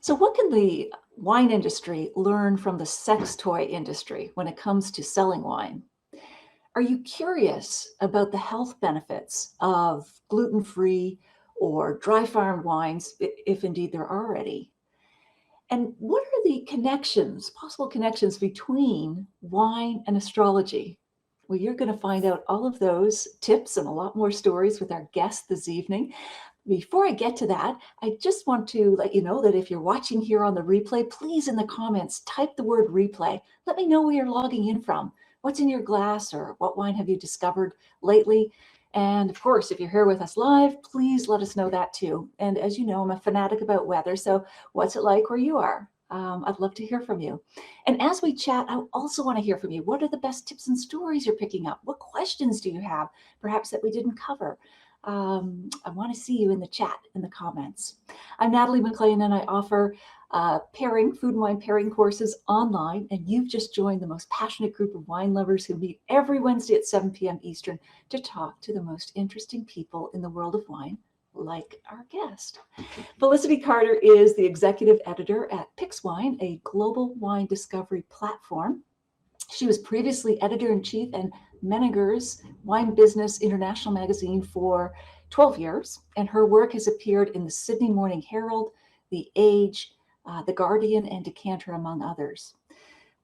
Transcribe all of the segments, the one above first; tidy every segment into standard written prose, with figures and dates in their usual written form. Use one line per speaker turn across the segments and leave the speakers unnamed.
So what can the wine industry learn from the sex toy industry when it comes to selling wine? Are you curious about the health benefits of gluten-free or dry farmed wines, if indeed there are any? And what are the connections, possible connections between wine and astrology? Well, you're going to find out all of those tips and a lot more stories with our guest this evening. Before I get to that, I just want to let you know that if you're watching here on the replay, please in the comments, type the word replay. Let me know where you're logging in from. What's in your glass or what wine have you discovered lately? And of course, if you're here with us live, please let us know that too. And as you know, I'm a fanatic about weather. So what's it like where you are? I'd love to hear from you. And as we chat, I also want to hear from you. What are the best tips and stories you're picking up? What questions do you have, perhaps that we didn't cover? I want to see you in the chat, in the comments. I'm Natalie McLean, and I offer food and wine pairing courses online. And you've just joined the most passionate group of wine lovers who meet every Wednesday at 7 p.m. Eastern to talk to the most interesting people in the world of wine, like our guest. Felicity Carter is the executive editor at Pix.wine, a global wine discovery platform. She was previously editor-in-chief and Meininger's Wine Business International magazine for 12 years, and her work has appeared in the Sydney Morning Herald, The Age, the Guardian and Decanter, among others.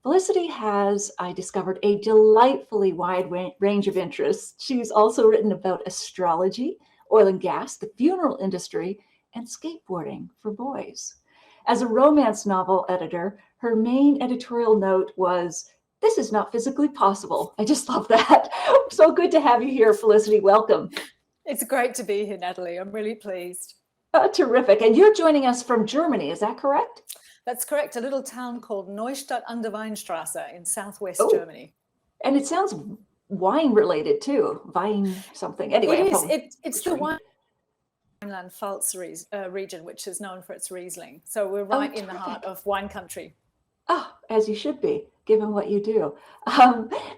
Felicity has, I discovered, a delightfully wide range of interests. She's also written about astrology, oil and gas, the funeral industry, and skateboarding for boys. As a romance novel editor, her main editorial note was, "This is not physically possible." I just love that. So good to have you here, Felicity. Welcome.
It's great to be here, Natalie. I'm really pleased.
Terrific. And you're joining us from Germany, is that correct?
That's correct. A little town called Neustadt an der Weinstraße in southwest Germany.
And it sounds wine related too. Wine something. Anyway,
it is. It's the Rhineland-Pfalz region, which is known for its Riesling. So we're right in the heart of wine country.
Oh, as you should be, given what you do.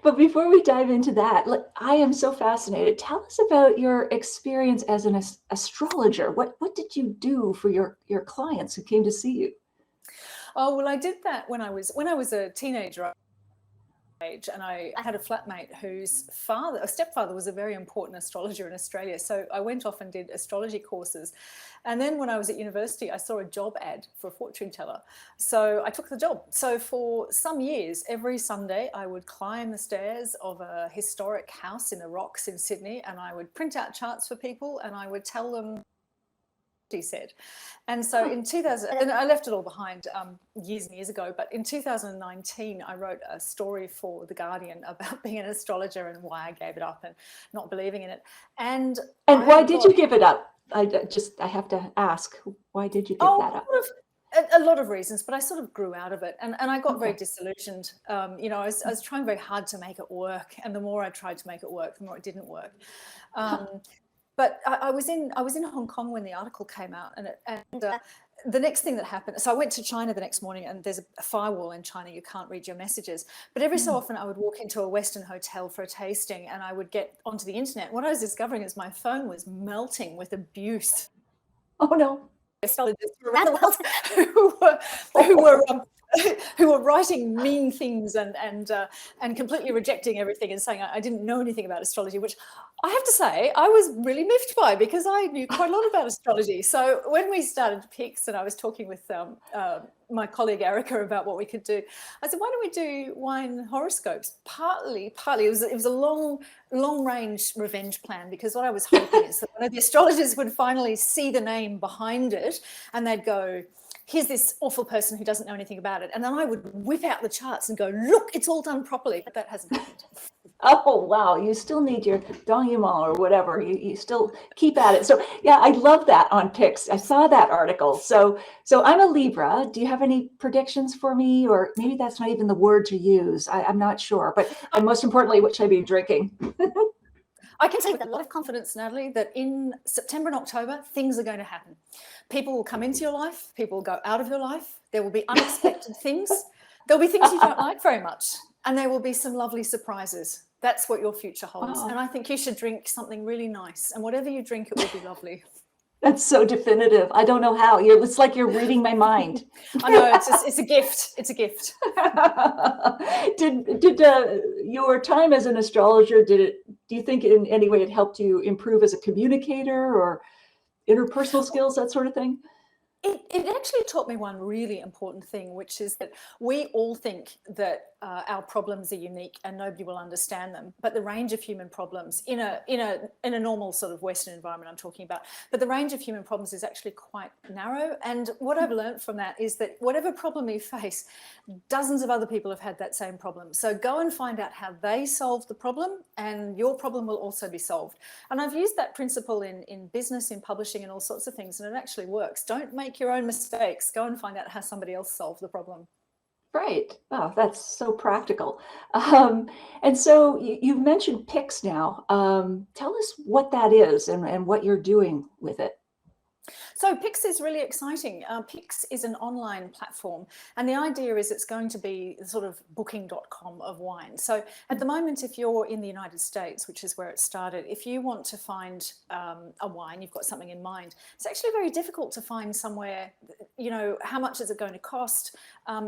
But before we dive into that, I am so fascinated. Tell us about your experience as an astrologer. What did you do for your clients who came to see you?
Oh, well, I did that when I was a teenager. And I had a flatmate whose stepfather was a very important astrologer in Australia. So I went off and did astrology courses. And then when I was at university, I saw a job ad for a fortune teller. So I took the job. So for some years, every Sunday, I would climb the stairs of a historic house in the rocks in Sydney, and I would print out charts for people, and I would tell them, he said. And so in 2000, and I left it all behind years and years ago, but in 2019, I wrote a story for The Guardian about being an astrologer and why I gave it up and not believing in it. And
why did you give it up? I have to ask, why did you give that up?
A lot of reasons, but I sort of grew out of it, and I got very disillusioned. I was trying very hard to make it work, and the more I tried to make it work, the more it didn't work. But I was in Hong Kong when the article came out, and the next thing that happened, so I went to China the next morning, and there's a firewall in China, you can't read your messages. But every so often I would walk into a Western hotel for a tasting, and I would get onto the internet. What I was discovering is my phone was melting with abuse.
Oh no.
Astrologers around the world who were writing mean things and completely rejecting everything and saying I didn't know anything about astrology, which I have to say I was really miffed by, because I knew quite a lot about astrology. So when we started Pix, and I was talking with my colleague Erica about what we could do, I said, why don't we do wine horoscopes? Partly it was a long range revenge plan, because what I was hoping is that one of the astrologers would finally see the name behind it, and they'd go, here's this awful person who doesn't know anything about it. And then I would whip out the charts and go, look, it's all done properly. But that hasn't happened.
Oh, wow. You still need your denouement or whatever. You still keep at it. So, yeah, I love that on Pix. I saw that article. So I'm a Libra. Do you have any predictions for me? Or maybe that's not even the word to use. I'm not sure. And most importantly, what should I be drinking?
I can say with a lot of confidence, Natalie, that in September and October, things are going to happen. People will come into your life. People will go out of your life. There will be unexpected things. There'll be things you don't like very much. And there will be some lovely surprises. That's what your future holds.
Wow.
And I think you should drink something really nice. And whatever you drink, it will be lovely.
That's so definitive. I don't know how. It's like you're reading my mind.
I know, it's a gift. It's a gift.
Did your time as an astrologer, do you think in any way it helped you improve as a communicator or interpersonal skills, that sort of thing?
It actually taught me one really important thing, which is that we all think that our problems are unique and nobody will understand them. But the range of human problems in a normal sort of Western environment I'm talking about, but the range of human problems is actually quite narrow. And what I've learned from that is that whatever problem you face, dozens of other people have had that same problem. So go and find out how they solved the problem, and your problem will also be solved. And I've used that principle in business, in publishing, and all sorts of things, and it actually works. Don't make your own mistakes. Go and find out how somebody else solved the problem.
Right. Oh, that's so practical. And so you've mentioned Pix now. Tell us what that is and what you're doing with it.
So Pix is really exciting. Pix is an online platform, and the idea is it's going to be the sort of booking.com of wine. So at the moment, if you're in the United States, which is where it started, if you want to find a wine, you've got something in mind, it's actually very difficult to find somewhere, how much is it going to cost?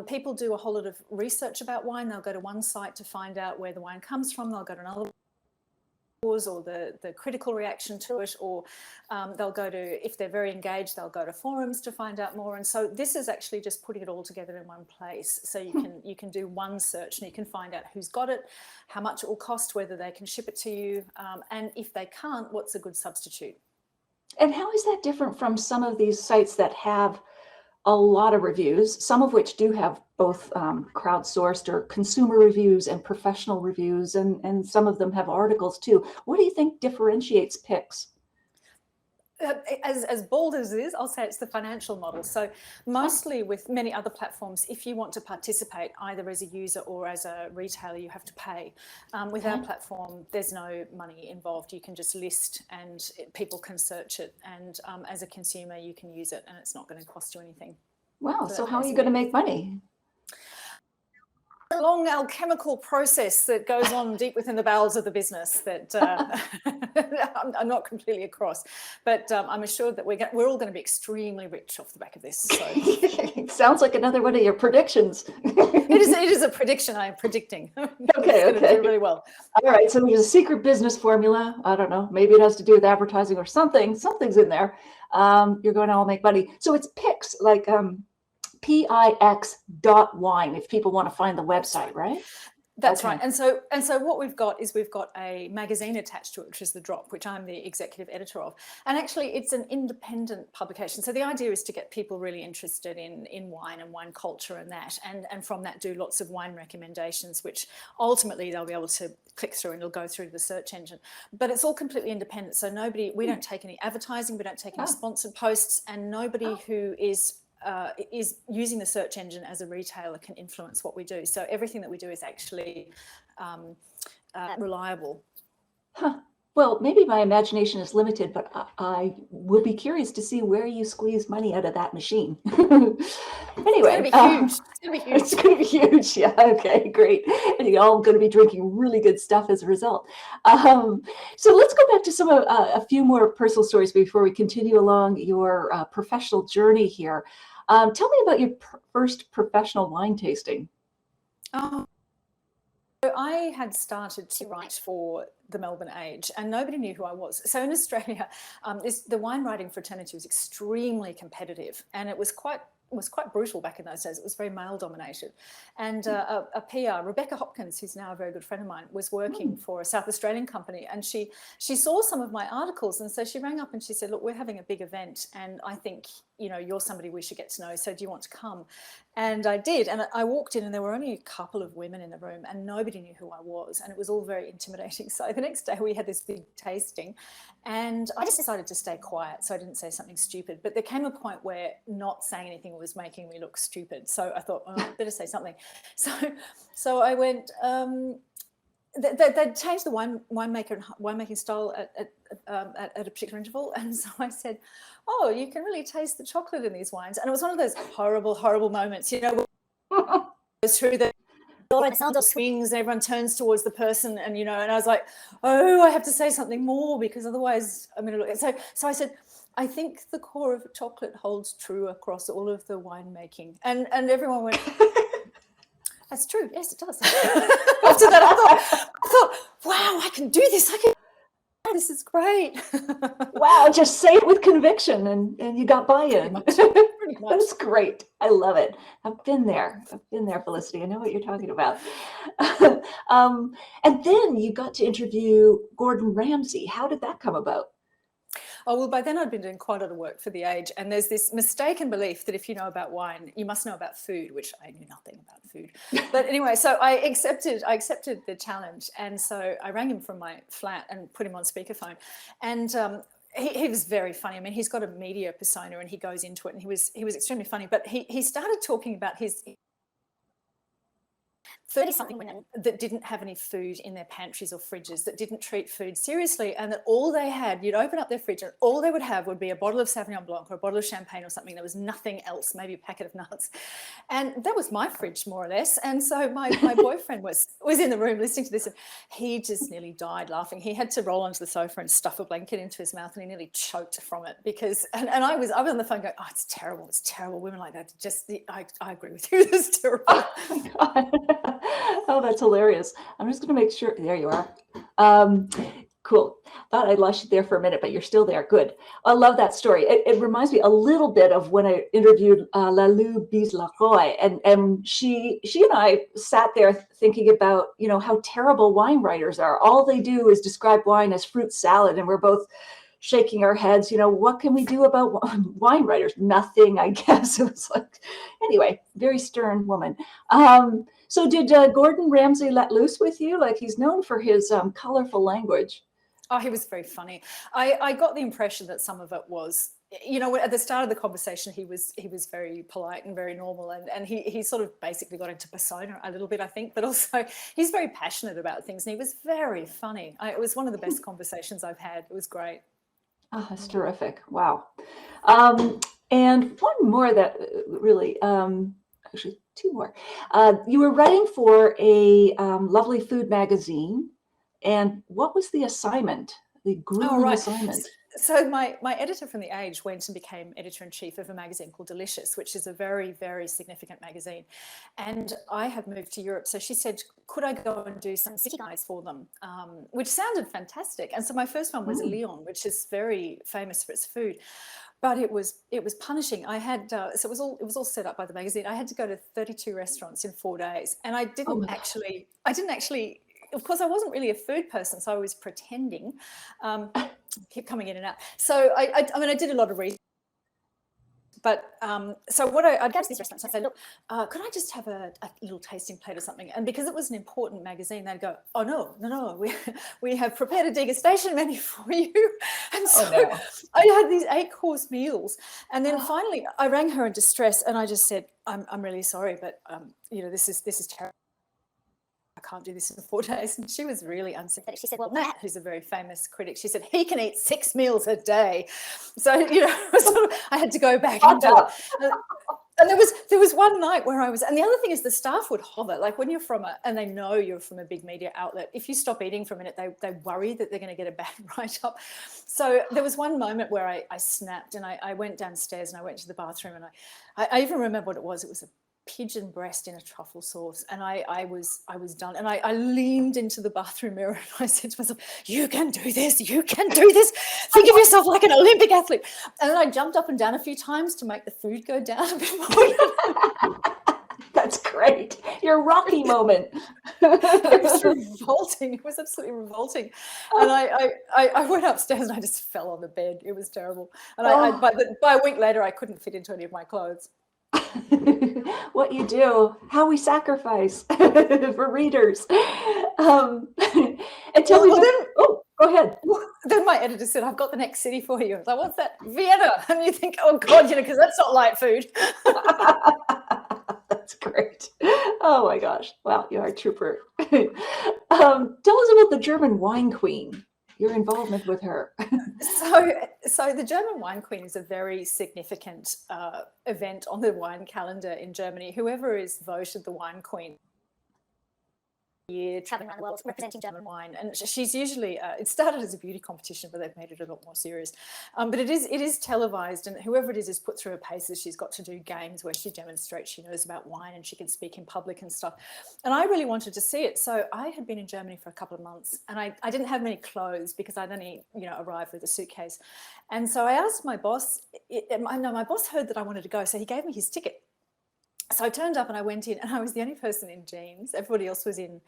People do a whole lot of research about wine. They'll go to one site to find out where the wine comes from. They'll go to another or the critical reaction to it, or they'll go to, if they're very engaged, they'll go to forums to find out more. And so this is actually just putting it all together in one place. So you can do one search and you can find out who's got it, how much it will cost, whether they can ship it to you, and if they can't, what's a good substitute.
And how is that different from some of these sites that have a lot of reviews, some of which do have both crowdsourced or consumer reviews and professional reviews, and some of them have articles too? What do you think differentiates Pix?
As bold as it is, I'll say it's the financial model. So mostly with many other platforms, if you want to participate either as a user or as a retailer, you have to pay. With our platform, there's no money involved. You can just list and people can search it. And as a consumer, you can use it and it's not going to cost you anything.
Wow, so how are you going to make money?
A long alchemical process that goes on deep within the bowels of the business that I'm not completely across, but I'm assured that we're all going to be extremely rich off the back of this. So.
Sounds like another one of your predictions.
It is a prediction I'm predicting.
Okay.
Do really well.
All right, so there's a secret business formula. I don't know, maybe it has to do with advertising or something. Something's in there. You're going to all make money. So it's Pix, like Pix.wine, if people want to find the website, right?
That's right. And so what we've got a magazine attached to it, which is The Drop, which I'm the executive editor of. And actually it's an independent publication. So the idea is to get people really interested in wine and wine culture and that, and from that do lots of wine recommendations, which ultimately they'll be able to click through and it'll go through to the search engine. But it's all completely independent. So we don't take any advertising, we don't take any sponsored posts, and nobody who is using the search engine as a retailer can influence what we do. So everything that we do is actually reliable.
Huh. Well, maybe my imagination is limited, but I will be curious to see where you squeeze money out of that machine. Anyway,
it's going to be huge.
It's going to be huge. Yeah. Okay, great. And you're all going to be drinking really good stuff as a result. So let's go back to a few more personal stories before we continue along your professional journey here. Tell me about your first professional wine tasting.
Oh. So I had started to write for the Melbourne Age and nobody knew who I was. So in Australia, the wine writing fraternity was extremely competitive, and it was quite brutal back in those days. It was very male dominated. And a PR, Rebecca Hopkins, who's now a very good friend of mine, was working for a South Australian company, and she saw some of my articles, and so she rang up and she said, look, we're having a big event and I think you're somebody we should get to know, so do you want to come? And I did, and I walked in and there were only a couple of women in the room and nobody knew who I was, and it was all very intimidating. So the next day we had this big tasting and I just decided to stay quiet so I didn't say something stupid, but there came a point where not saying anything was making me look stupid. So I thought, I better say something. So I went, they'd changed the winemaking style at a particular interval, and so I said, oh, you can really taste the chocolate in these wines. And it was one of those horrible moments, goes through the sound swings and everyone turns towards the person, and I was like, oh, I have to say something more because otherwise I'm going to look. So I said, I think the core of chocolate holds true across all of the winemaking. And everyone went, that's true. Yes, it does. After that, I thought, wow, I can do this. This is great.
Wow, just say it with conviction and you got buy-in.
Pretty much.
That's great. I love it. I've been there, Felicity. I know what you're talking about. And then you got to interview Gordon Ramsay. How did that come about?
Oh, well, by then I'd been doing quite a lot of work for The Age, and there's this mistaken belief that if you know about wine, you must know about food, which I knew nothing about food. But anyway, so I accepted the challenge, and so I rang him from my flat and put him on speakerphone, and he was very funny. I mean, he's got a media persona, and he goes into it, and he was extremely funny. But he started talking about his 30-something women that didn't have any food in their pantries or fridges, that didn't treat food seriously, and that all they had, you'd open up their fridge and all they would have would be a bottle of Sauvignon Blanc or a bottle of champagne or something. There was nothing else, maybe a packet of nuts. And that was my fridge, more or less. And so my boyfriend was in the room listening to this, and he just nearly died laughing. He had to roll onto the sofa and stuff a blanket into his mouth, and he nearly choked from it because, and I was on the phone going, oh, it's terrible. Women like that, I agree with you, it's terrible.
Oh my God. Oh, that's hilarious. I'm just going to make sure. There you are. Cool. Thought I'd lost you there for a minute, but you're still there. Good. I love that story. It reminds me a little bit of when I interviewed Lalou Bis-Laroy, and she and I sat there thinking about, how terrible wine writers are. All they do is describe wine as fruit salad, and we're both shaking our heads, what can we do about wine writers? Nothing, I guess. It was like, anyway, very stern woman. So did Gordon Ramsay let loose with you? Like, he's known for his colorful language.
Oh, he was very funny. I got the impression that some of it was, at the start of the conversation, he was very polite and very normal, and he sort of basically got into persona a little bit, I think, but also he's very passionate about things, and he was very funny. It was one of the best conversations I've had. It was great.
Oh, that's terrific. Wow. And one more that really, actually two more. You were writing for a lovely food magazine. And what was the assignment, the grueling assignment?
So my editor from The Age went and became editor-in-chief of a magazine called Delicious, which is a very, very significant magazine. And I had moved to Europe. So she said, could I go and do some city guides for them, which sounded fantastic. And so my first one was Lyon, which is very famous for its food. But it was punishing. I had so it was all set up by the magazine. I had to go to 32 restaurants in 4 days, and I didn't actually. Of course, I wasn't really a food person, so I was pretending. Keep coming in and out. So I mean, I did a lot of research. But so what I'd go to these restaurants and I'd say, look, could I just have a little tasting plate or something? And because it was an important magazine, they'd go, oh, no, we have prepared a degustation menu for you. And so I had these 8-course meals. And then finally I rang her in distress and I just said, I'm really sorry, but this is terrible. I can't do this in 4 days. And she was really unsympathetic. She said, well, Matt, who's a very famous critic, she said, he can eat 6 meals a day. So, I had to go back and do it. And there was one night where I was, and the other thing is the staff would hover, like when you're and they know you're from a big media outlet, if you stop eating for a minute, they worry that they're going to get a bad write-up. So there was one moment where I snapped and I went downstairs and I went to the bathroom and I even remember what it was. It was a pigeon breast in a truffle sauce, and I was done, and I leaned into the bathroom mirror and I said to myself, you can do this, think of yourself like an Olympic athlete. And then I jumped up and down a few times to make the food go down a bit more.
That's great. Your Rocky moment.
It was revolting. It was absolutely revolting. And I went upstairs and I just fell on the bed. It was terrible. And by a week later, I couldn't fit into any of my clothes.
What you do, how we sacrifice for readers. And tell me, go ahead.
Then my editor said, I've got the next city for you. I was like, what's that? Vienna. And you think, oh God, because that's not light food.
That's great. Oh my gosh. Wow, you are a trooper. Tell us about the German wine queen. Your involvement with her.
So the German Wine Queen is a very significant event on the wine calendar in Germany. Whoever is voted the Wine Queen year traveling around the world representing German wine, and she's usually it started as a beauty competition, but they've made it a lot more serious. But it is televised, and whoever it is put through her paces. She's got to do games where she demonstrates she knows about wine and she can speak in public and stuff. And I really wanted to see it, so I had been in Germany for a couple of months, and I didn't have many clothes because I'd only arrived with a suitcase. And so I asked my boss. My boss heard that I wanted to go, so he gave me his ticket. So I turned up and I went in, and I was the only person in jeans. Everybody else was in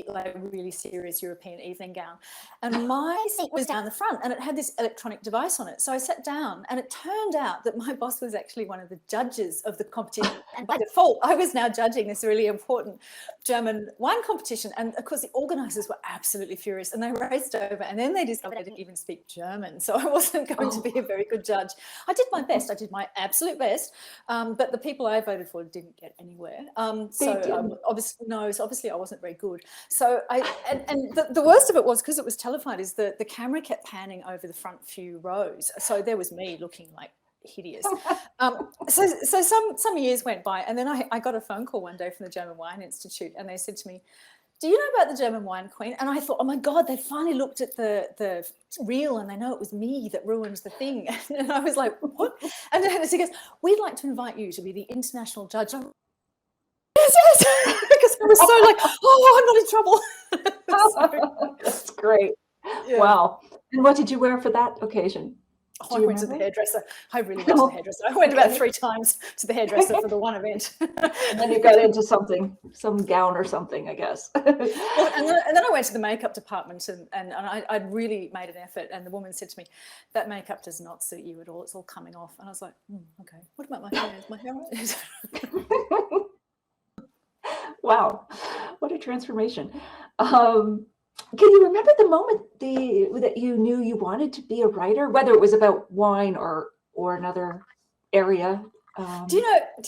like a really serious European evening gown. And my seat was down the front, and it had this electronic device on it. So I sat down, and it turned out that my boss was actually one of the judges of the competition. And by default, I was now judging this really important German wine competition. And of course, the organisers were absolutely furious, and they raced over, and then they discovered I didn't even speak German. So I wasn't going to be a very good judge. I did my best. I did my absolute best. But the people I voted for didn't get anywhere. Obviously I wasn't very good. So the worst of it was, because it was televised, is the camera kept panning over the front few rows. So there was me looking like hideous. So some years went by, and then I got a phone call one day from the German Wine Institute, and they said to me, "Do you know about the German wine queen?" And I thought, oh my God, they finally looked at the reel and they know it was me that ruined the thing. And I was like, what? And then he goes, "We'd like to invite you to be the international judge." Yes, because I was so like, oh, I'm not in trouble.
That's great.
Yeah.
Wow. And what did you wear for that occasion?
I went to the hairdresser. I really went to the hairdresser. I went about 3 times to the hairdresser for the one event.
And then you got into some gown or something, I guess.
Well, and then I went to the makeup department, and I'd really made an effort. And the woman said to me, "That makeup does not suit you at all. It's all coming off." And I was like, okay. What about my hair? Is my hair right?
Wow, what a transformation. Can you remember the moment that you knew you wanted to be a writer, whether it was about wine or another area?
Do you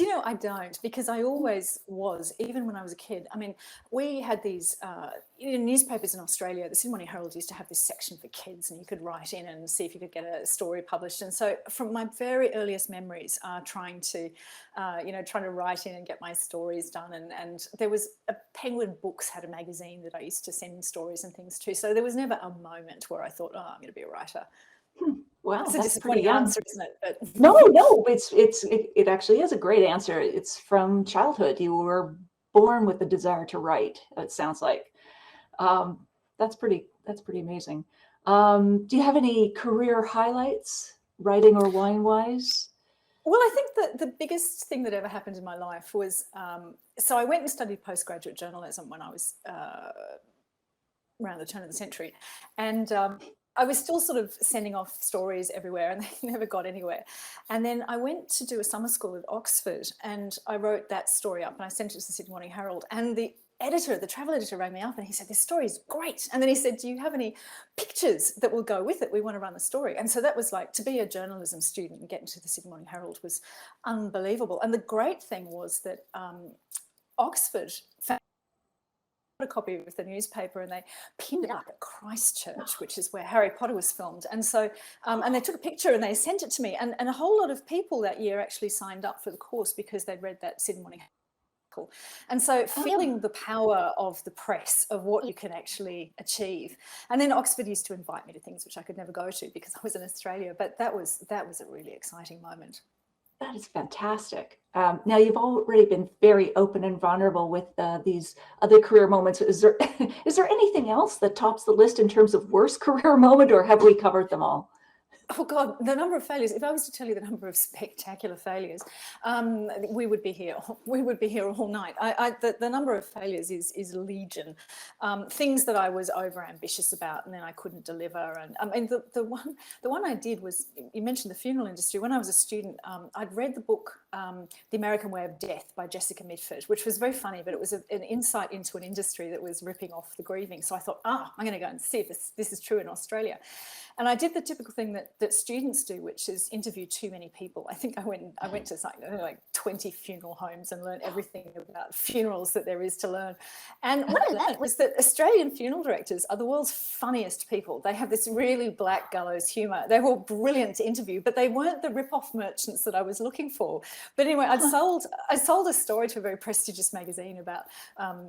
know, I don't, because I always was, even when I was a kid. I mean, we had these newspapers in Australia. The Sydney Morning Herald used to have this section for kids, and you could write in and see if you could get a story published. And so from my very earliest memories are trying to write in and get my stories done. And there was Penguin Books had a magazine that I used to send stories and things to. So there was never a moment where I thought, oh, I'm going to be a writer.
Wow,
that's a disappointing answer, isn't it? But
no, it actually is a great answer. It's from childhood. You were born with the desire to write, it sounds like. That's pretty amazing. Do you have any career highlights, writing or wine wise?
Well, I think that the biggest thing that ever happened in my life was, so I went and studied postgraduate journalism when I was around the turn of the century, and I was still sort of sending off stories everywhere, and they never got anywhere. And then I went to do a summer school at Oxford, and I wrote that story up, and I sent it to the Sydney Morning Herald. And the travel editor rang me up, and he said, "This story is great." And then he said, "Do you have any pictures that will go with it? We want to run the story." And so that was like, to be a journalism student and get into the Sydney Morning Herald was unbelievable. And the great thing was that Oxford found a copy of the newspaper, and they pinned it up at Christchurch, which is where Harry Potter was filmed. And so, and they took a picture and they sent it to me. And a whole lot of people that year actually signed up for the course because they'd read that Sydney Morning Herald. And so feeling the power of the press, of what you can actually achieve. And then Oxford used to invite me to things which I could never go to because I was in Australia. But that was a really exciting moment.
That is fantastic. Now, you've already been very open and vulnerable with these other career moments. Is there anything else that tops the list in terms of worst career moment, or have we covered them all?
Oh God, the number of failures. If I was to tell you the number of spectacular failures, we would be here. We would be here all night. The number of failures is legion. Things that I was over ambitious about and then I couldn't deliver. And I mean, the one I did was, you mentioned the funeral industry. When I was a student, I'd read the book The American Way of Death by Jessica Mitford, which was very funny, but it was an insight into an industry that was ripping off the grieving. So I thought, I'm going to go and see if this is true in Australia. And I did the typical thing that that students do, which is interview too many people. I think I went to something like 20 funeral homes and learned everything about funerals that there is to learn. And what I learned was that Australian funeral directors are the world's funniest people. They have this really black gallows humour. They were brilliant to interview, but they weren't the rip-off merchants that I was looking for. But anyway, I sold a story to a very prestigious magazine about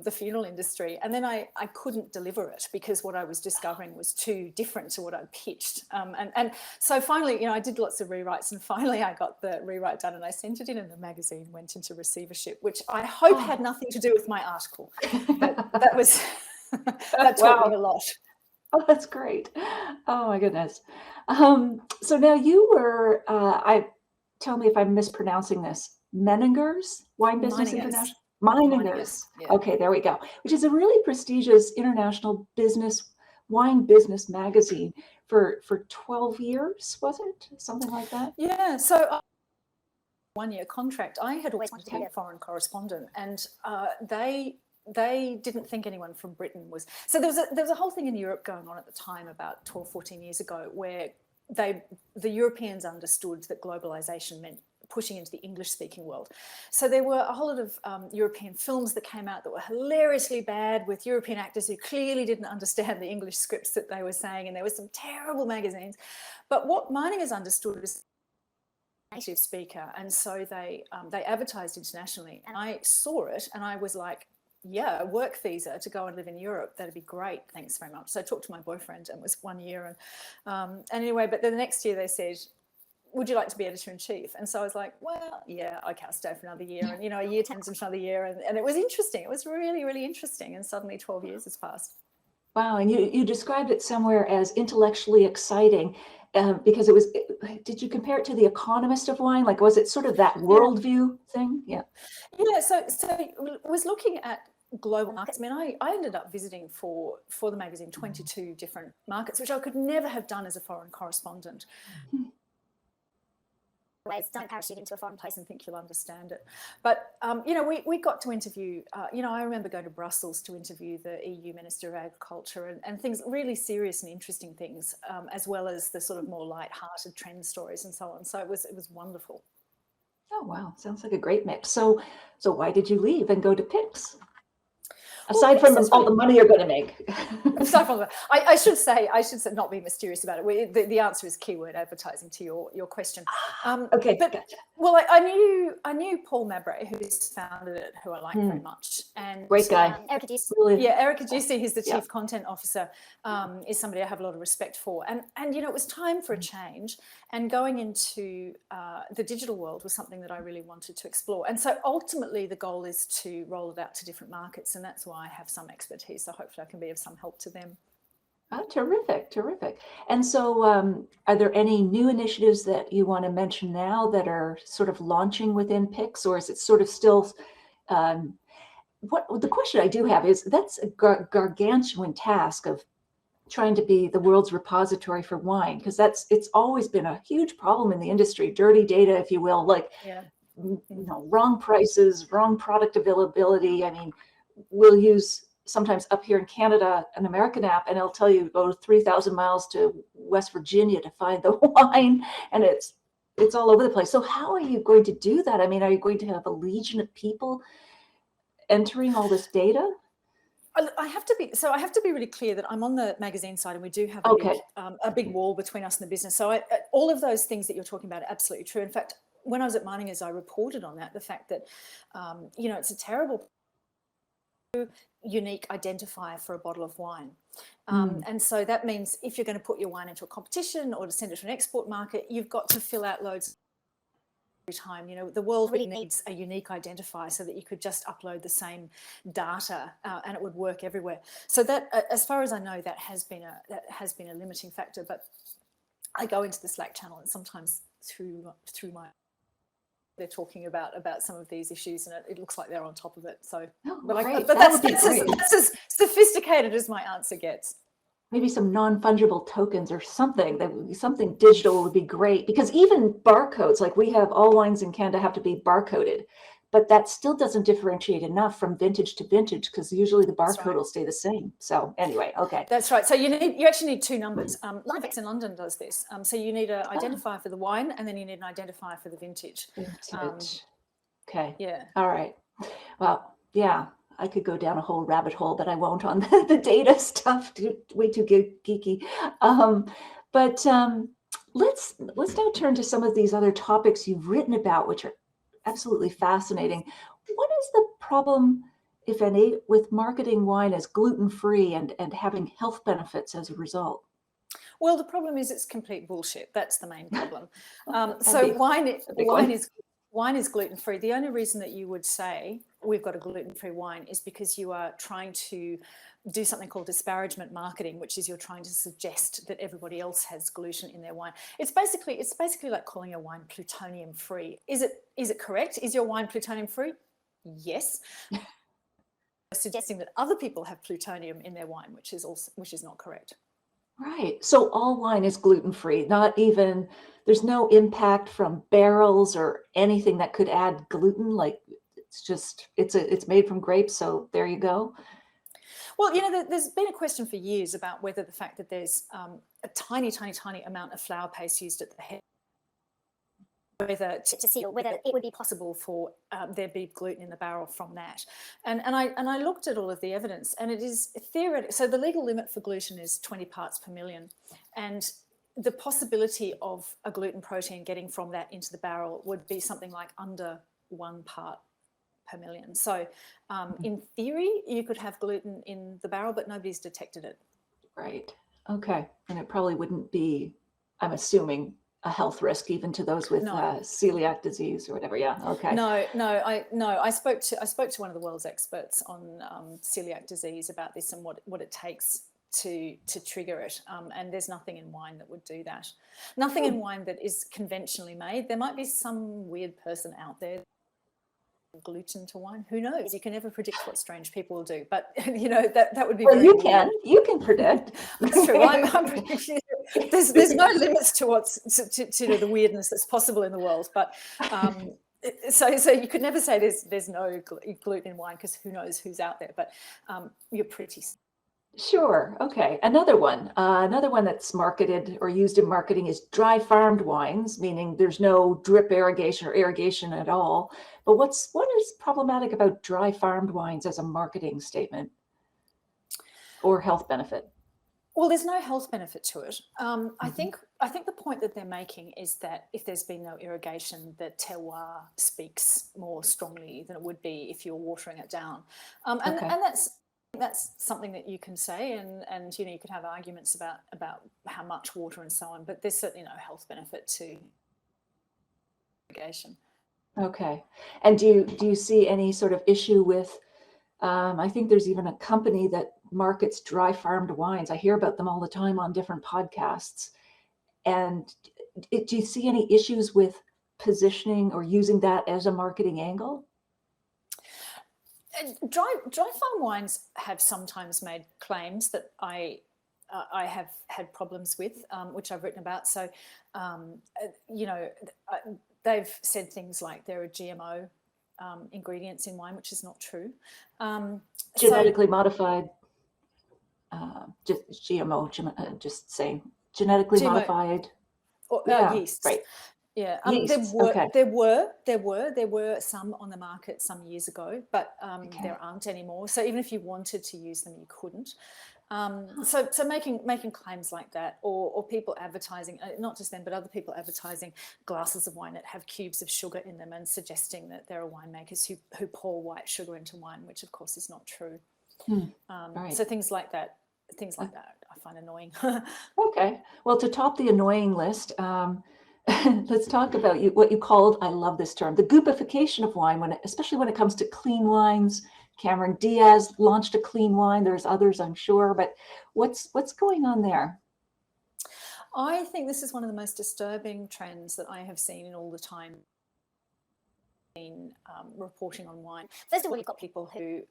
the funeral industry, and then I couldn't deliver it because what I was discovering was too different to what I pitched. And so finally, I did lots of rewrites, and finally I got the rewrite done and I sent it in, and the magazine went into receivership, which I hope had nothing to do with my article. But that taught me a lot.
Oh, that's great. Oh my goodness. So now you were, tell me if I'm mispronouncing this, Meininger's Wine Business International? Meiningers.
Yeah.
Okay, there we go. Which is a really prestigious international wine business magazine for 12 years, was it? Something like that?
Yeah, so 1-year contract. I had always wanted to be a foreign correspondent, and they didn't think anyone from Britain was. So there was a whole thing in Europe going on at the time, about 12, 14 years ago, where the Europeans understood that globalization meant pushing into the English-speaking world. So there were a whole lot of European films that came out that were hilariously bad, with European actors who clearly didn't understand the English scripts that they were saying, and there were some terrible magazines. But what Meiningers understood was native speaker, and so they advertised internationally, and I saw it and I was like, yeah, a work visa to go and live in Europe, that'd be great, thanks very much. So I talked to my boyfriend, and it was 1 year, and anyway, but then the next year they said, would you like to be editor-in-chief? And so I was like, well, yeah, okay, I'll stay for another year. And, a year turns into another year. And it was interesting. It was really, really interesting. And suddenly 12 years has passed.
Wow. And you described it somewhere as intellectually exciting because it was, did you compare it to the Economist of Wine? Like, was it sort of that worldview thing? Yeah.
Yeah. So I was looking at global markets. I mean, I ended up visiting for the magazine 22 different markets, which I could never have done as a foreign correspondent. Don't parachute into a foreign place and think you'll understand it. But, we got to interview, I remember going to Brussels to interview the EU Minister of Agriculture and things, really serious and interesting things, as well as the sort of more light-hearted trend stories and so on. So it was wonderful.
Oh, wow. Sounds like a great mix. So why did you leave and go to Pix? Aside from all the money you're going to make.
Aside from that, I should say, not be mysterious about it. The answer is keyword advertising to your question.
Okay,
but
gotcha.
Well, I knew Paul Mabray, who's founded it, who I like very much, and
great guy.
Erica Ducey, Erica Ducey, who's the chief content officer, is somebody I have a lot of respect for, and it was time for a change, and going into the digital world was something that I really wanted to explore, and so ultimately the goal is to roll it out to different markets, and that's why I have some expertise, so hopefully I can be of some help to them.
Oh, terrific. And so are there any new initiatives that you want to mention now that are sort of launching within Pix, or is it sort of still, the question I do have is, that's a gargantuan task of trying to be the world's repository for wine, because it's always been a huge problem in the industry, dirty data, if you will, like, wrong prices, wrong product availability. I mean, we'll use sometimes up here in Canada, an American app, and it'll tell you go 3,000 miles to West Virginia to find the wine, and it's all over the place. So how are you going to do that? I mean, are you going to have a legion of people entering all this data?
I have to be really clear that I'm on the magazine side, and we do have a big wall between us and the business. So all of those things that you're talking about are absolutely true. In fact, when I was at Meiningers, I reported on that, the fact that it's a terrible unique identifier for a bottle of wine. And so that means if you're going to put your wine into a competition or to send it to an export market, you've got to fill out loads every time. The world really needs a unique identifier so that you could just upload the same data and it would work everywhere. So that, as far as I know, that has been a limiting factor. But I go into the Slack channel, and sometimes through my they're talking about some of these issues, and it looks like they're on top of it. So, but that's as sophisticated as my answer gets.
Maybe some non-fungible tokens or something. Something digital would be great, because even barcodes, like we have all wines in Canada have to be barcoded, but that still doesn't differentiate enough from vintage to vintage, because usually the
That's
barcode
right.
will stay the same. So anyway, okay.
That's right. So you actually need two numbers. Livex in London does this. So you need an identifier for the wine, and then you need an identifier for the vintage.
Vintage. Okay.
Yeah.
All right. Well, yeah, I could go down a whole rabbit hole, but I won't on the data stuff. Way too geeky. Let's now turn to some of these other topics you've written about, which are absolutely fascinating. What is the problem, if any, with marketing wine as gluten-free and having health benefits as a result?
Well, the problem is it's complete bullshit. That's the main problem.
So
wine is gluten-free. The only reason that you would say we've got a gluten-free wine is because you are trying to do something called disparagement marketing, which is you're trying to suggest that everybody else has gluten in their wine. It's basically like calling your wine plutonium-free. Is it correct? Is your wine plutonium-free? Yes. Suggesting that other people have plutonium in their wine, which is not correct.
Right. So all wine is gluten-free, there's no impact from barrels or anything that could add gluten. Like it's made from grapes. So there you go.
Well, there's been a question for years about whether the fact that there's a tiny amount of flour paste used at the head, whether it would be possible for there be gluten in the barrel from that. And I looked at all of the evidence, and it is theoretical. So the legal limit for gluten is 20 parts per million, and the possibility of a gluten protein getting from that into the barrel would be something like under 1 part per million. So in theory, you could have gluten in the barrel, but nobody's detected it.
Right. Okay. And it probably wouldn't be, I'm assuming, a health risk even to those with celiac disease or whatever. Yeah. Okay.
I spoke to one of the world's experts on celiac disease about this and what it takes to trigger it. And there's nothing in wine that would do that. Nothing in wine that is conventionally made. There might be some weird person out there gluten to wine. Who knows? You can never predict what strange people will do, but that would be very
you
weird.
You can predict.
That's true. I'm predicting. There's no limits to to the weirdness that's possible in the world, but so you could never say there's no gluten in wine, because who knows who's out there, but you're pretty.
Sure. Okay. Another one that's marketed or used in marketing is dry farmed wines, meaning there's no drip irrigation or irrigation at all. But what is problematic about dry farmed wines as a marketing statement or health benefit?
Well, there's no health benefit to it. I think the point that they're making is that if there's been no irrigation, the terroir speaks more strongly than it would be if you're watering it down, and that's something that you can say, and you could have arguments about how much water and so on, but there's certainly no health benefit to irrigation.
Okay. And do you see any sort of issue with, I think there's even a company that markets dry farmed wines. I hear about them all the time on different podcasts. And do you see any issues with positioning or using that as a marketing angle?
Dry farm wines have sometimes made claims that I have had problems with, which I've written about. So, they've said things like there are GMO ingredients in wine, which is not true.
Genetically modified, just GMO, just saying genetically modified.
Yeast.
Right.
Yeah,
Yeast.
there were some on the market some years ago, but there aren't anymore. So even if you wanted to use them, you couldn't. So making claims like that, or people advertising, not just them, but other people advertising glasses of wine that have cubes of sugar in them and suggesting that there are winemakers who pour white sugar into wine, which of course is not true.
Right.
So things like that I find annoying.
Okay. Well, to top the annoying list, let's talk about what you called, I love this term, the goopification of wine, especially when it comes to clean wines. Cameron Diaz launched a clean wine. There's others, I'm sure, but what's going on there?
I think this is one of the most disturbing trends that I have seen in all the time reporting on wine. First of all, you've got people who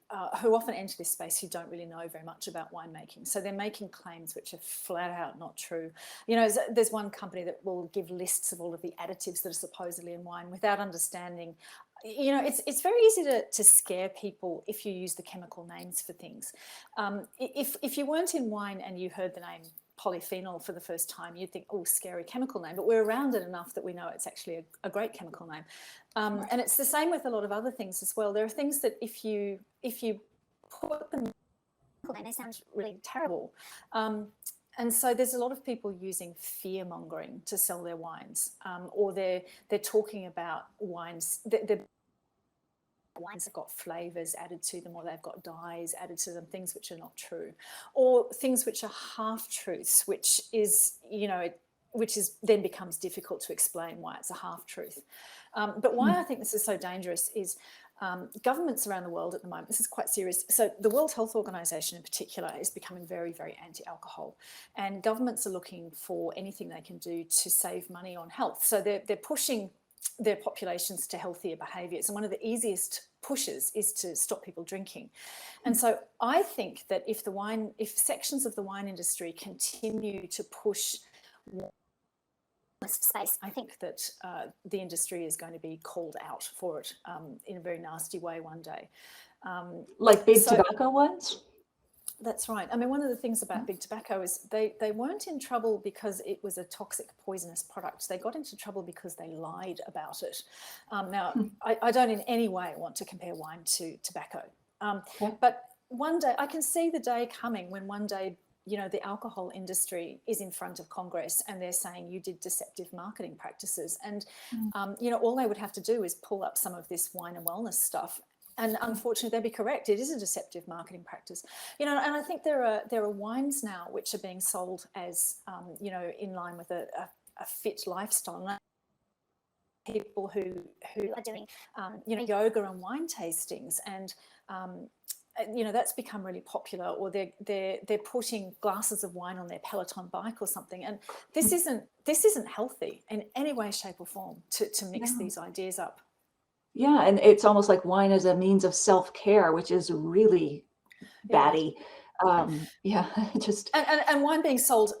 often enter this space who don't really know very much about winemaking. So they're making claims which are flat out not true. There's one company that will give lists of all of the additives that are supposedly in wine without understanding it's very easy to scare people if you use the chemical names for things. If you weren't in wine and you heard the name polyphenol for the first time, you'd think, oh, scary chemical name, but we're around it enough that we know it's actually a great chemical name.
Right.
And it's the same with a lot of other things as well. There are things that if you put them, they sound really terrible. And so there's a lot of people using fear mongering to sell their wines, or they're talking about wines. Wines have got flavors added to them, or they've got dyes added to them, things which are not true, or things which are half truths, which is, then becomes difficult to explain why it's a half truth. But why I think this is so dangerous is governments around the world at the moment, this is quite serious. So the World Health Organization in particular is becoming very, very anti-alcohol, and governments are looking for anything they can do to save money on health. So they're pushing their populations to healthier behaviours, and one of the easiest pushes is to stop people drinking. And so I think that if sections of the wine industry continue to push space, I think that the industry is going to be called out for it in a very nasty way one day.
Like big tobacco ones?
That's right. I mean, one of the things about big tobacco is they weren't in trouble because it was a toxic, poisonous product. They got into trouble because they lied about it. Now, I don't in any way want to compare wine to tobacco. But one day, I can see the day coming when one day, the alcohol industry is in front of Congress and they're saying you did deceptive marketing practices. And, all they would have to do is pull up some of this wine and wellness stuff. And unfortunately, they'd be correct. It is a deceptive marketing practice, and I think there are wines now which are being sold as, in line with a fit lifestyle. And people who are doing, yoga and wine tastings, and that's become really popular. Or they're putting glasses of wine on their Peloton bike or something. And this isn't healthy in any way, shape, or form to mix these ideas up.
Yeah, and it's almost like wine as a means of self-care, which is really batty. Just
and wine being sold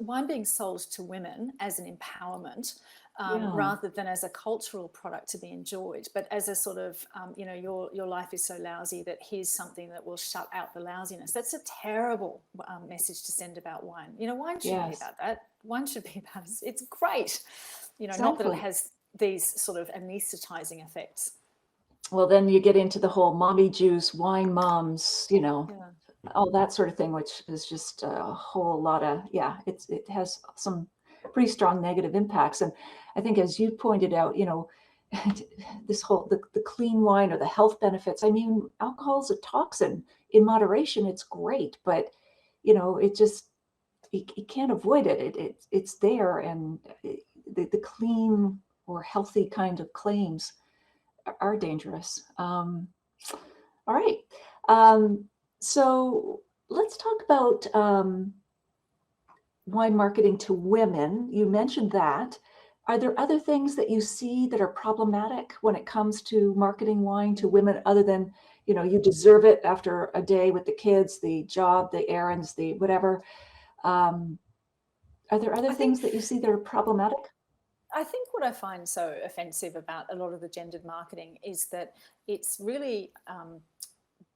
to women as an empowerment, rather than as a cultural product to be enjoyed, but as a sort of your life is so lousy that here's something that will shut out the lousiness. That's a terrible message to send about wine. Wine shouldn't be about that. Wine should be about it's great, not that it has these sort of anesthetizing effects.
Well, then you get into the whole mommy juice, wine moms, all that sort of thing, which is just a whole lot of, it has some pretty strong negative impacts. And I think, as you pointed out, this whole, the clean wine or the health benefits, I mean, alcohol is a toxin. In moderation, it's great, but, it just, you can't avoid it. It's there. And the clean or healthy kind of claims are dangerous. All right. So let's talk about wine marketing to women. You mentioned that. Are there other things that you see that are problematic when it comes to marketing wine to women, other than, you deserve it after a day with the kids, the job, the errands, the whatever? Are there other things that you see that are problematic?
I think what I find so offensive about a lot of the gendered marketing is that it's really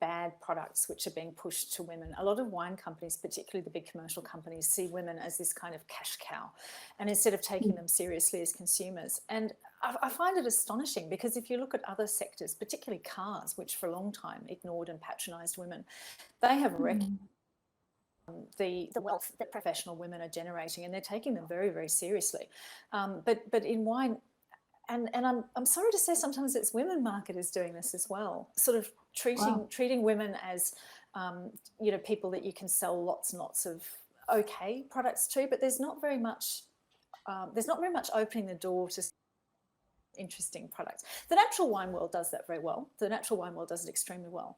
bad products which are being pushed to women. A lot of wine companies, particularly the big commercial companies, see women as this kind of cash cow, and instead of taking them seriously as consumers. And I find it astonishing, because if you look at other sectors, particularly cars, which for a long time ignored and patronised women, they have recognized the wealth that professional women are generating, and they're taking them very, very seriously. But in wine, and I'm sorry to say, sometimes it's women marketers doing this as well, sort of treating women as people that you can sell lots and lots of okay products to, but there's not very much opening the door to interesting products. The natural wine world does that very well. The natural wine world does it extremely well.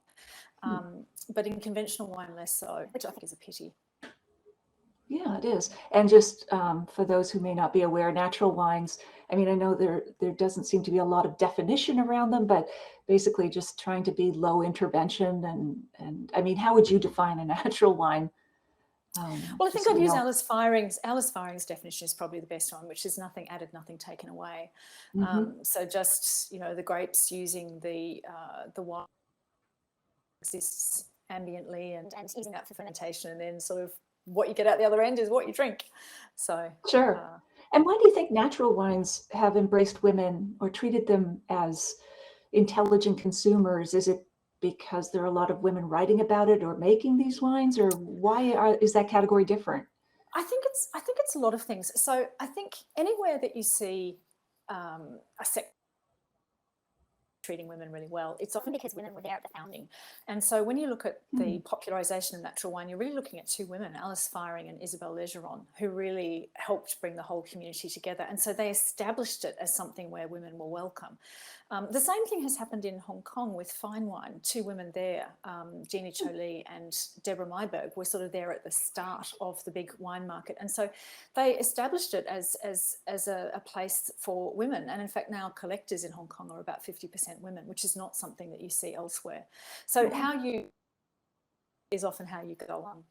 But in conventional wine, less so, which I think is a pity.
Yeah, it is. And just for those who may not be aware, natural wines, I mean, I know there doesn't seem to be a lot of definition around them, but basically just trying to be low intervention. And I mean, how would you define a natural wine?
Well, I
just
think
so
I'd
we
use
know.
Alice Firing's definition is probably the best one, which is nothing added, nothing taken away.
Mhm.
So just, the grapes using the wine exists ambiently and using that for fermentation, and then sort of what you get out the other end is what you drink. So
Sure. And why do you think natural wines have embraced women or treated them as intelligent consumers? Is it because there are a lot of women writing about it or making these wines, or is that category different?
I think it's a lot of things. So I think anywhere that you see a sector treating women really well, it's often because women were there at the founding. And so when you look at the popularization of natural wine, you're really looking at two women, Alice Firing and Isabelle Legeron, who really helped bring the whole community together. And so they established it as something where women were welcome. The same thing has happened in Hong Kong with fine wine. Two women there, Jeannie Cho Lee and Deborah Myberg, were sort of there at the start of the big wine market. And so they established it as a place for women. And in fact, now collectors in Hong Kong are about 50% women, which is not something that you see elsewhere. So how you is often how you go on.